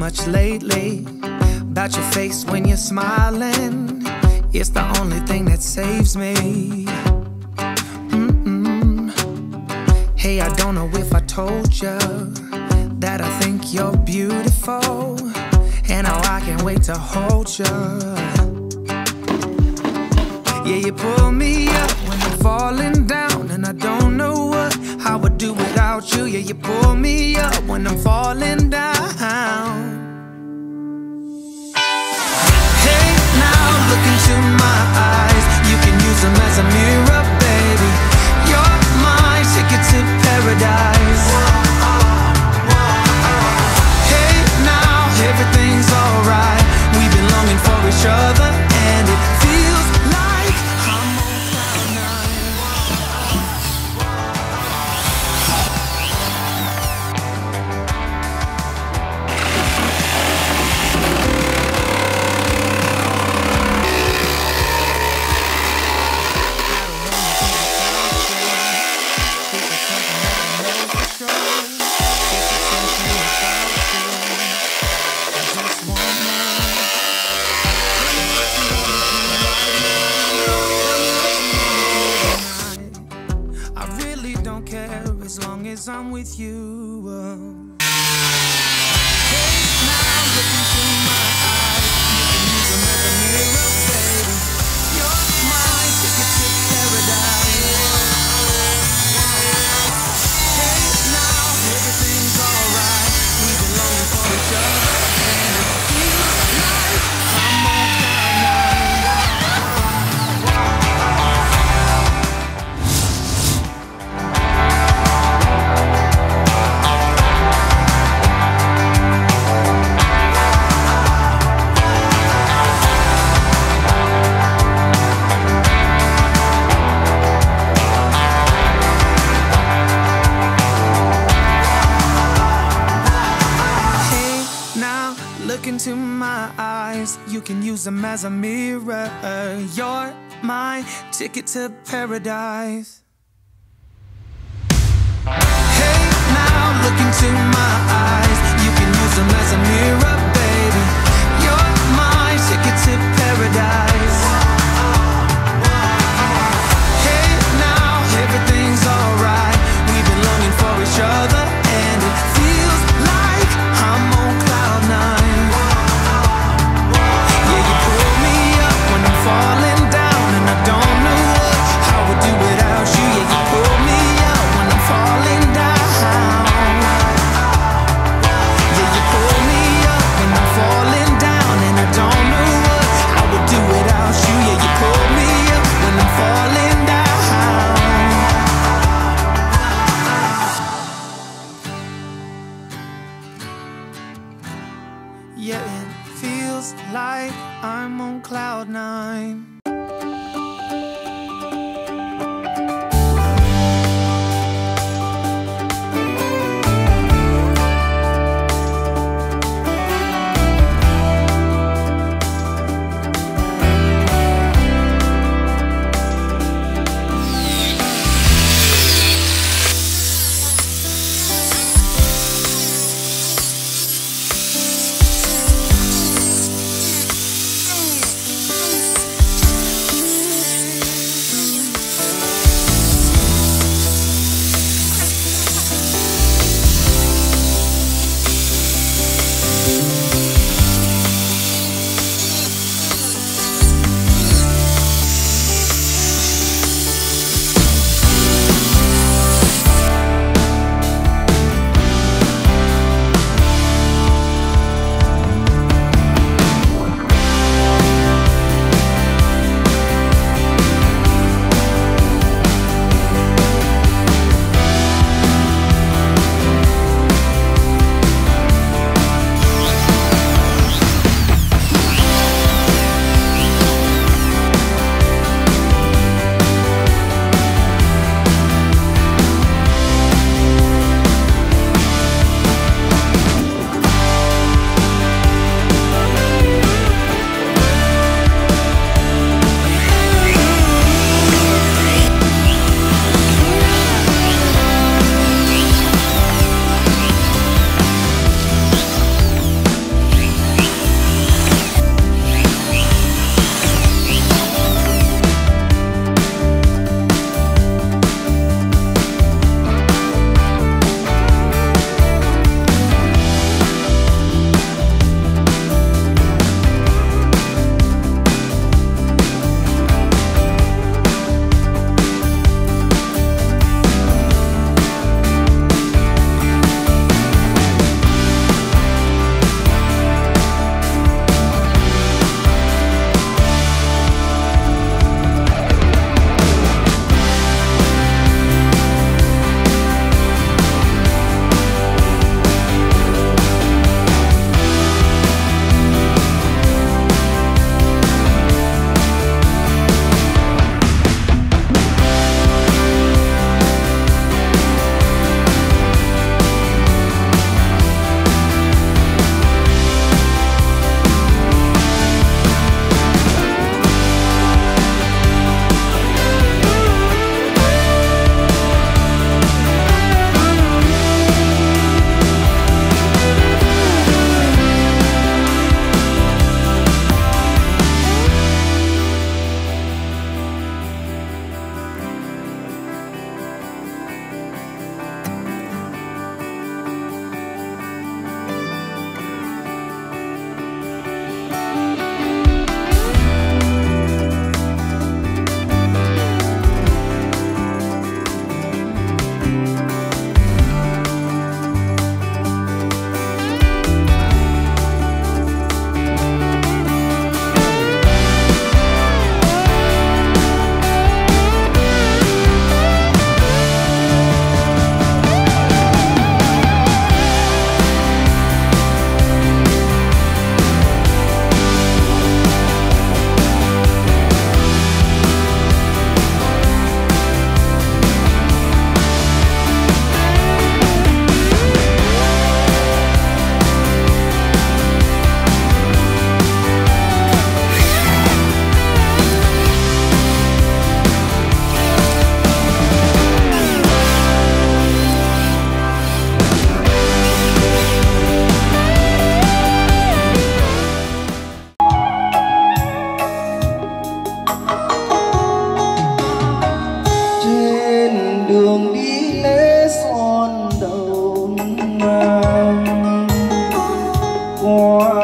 much lately about your face when you're smiling. It's the only thing that saves me. Hey, I don't know if I told you that I think you're beautiful, and how I can't wait to hold you. Yeah, you pull me up when I'm falling down, and I don't know what I would do without you. Yeah, you pull me up when I'm falling down. Hey, now look into my eyes. You can use them as a mirror, baby. You're my ticket to paradise. Hey, now everything's alright. We've been longing for each other, and it feels like I'm on cloud nine. As long as I'm with you. Hey, now look into my eyes. You can use them as a mirror, baby. You're my ticket to paradise. Hey, now everything's alright. We've been longing for each other, and it feels like I'm on cloud nine. Look into my eyes, you can use them as a mirror. You're my ticket to paradise. Hey, now look into my eyes. You can use them as a mirror, baby. You're my ticket to paradise. Hey, now everything's alright. We've been longing for each other, and it feels like I'm on cloud nine. Falling down, and I don't know what I would do without you. Yeah, you pull me up when I'm falling down. Yeah, you pull me up when I'm falling down, and I don't know what I would do without you. Yeah, you pull me up when I'm falling down. Yeah, it feels like I'm on cloud nine.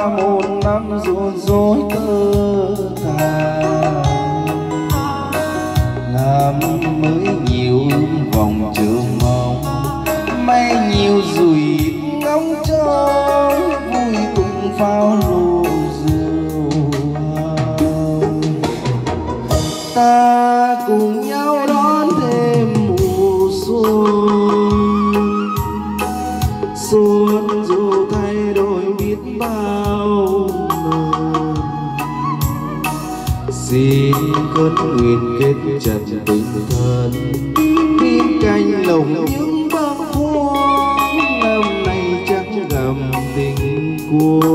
một năm rủi rối tơ thang, làm mới nhiều vòng chờ mong, may nhiều rủi ngóng trông, vui cùng pháo lô rượu. Ta cùng nhau đón thêm mùa xuân, xuân dù thay đổi biết bao lần. Xin khấn nguyện kết chặt tình thân, bên cạnh lồng những băng khoáng, năm nay chắc gặp tình cuối.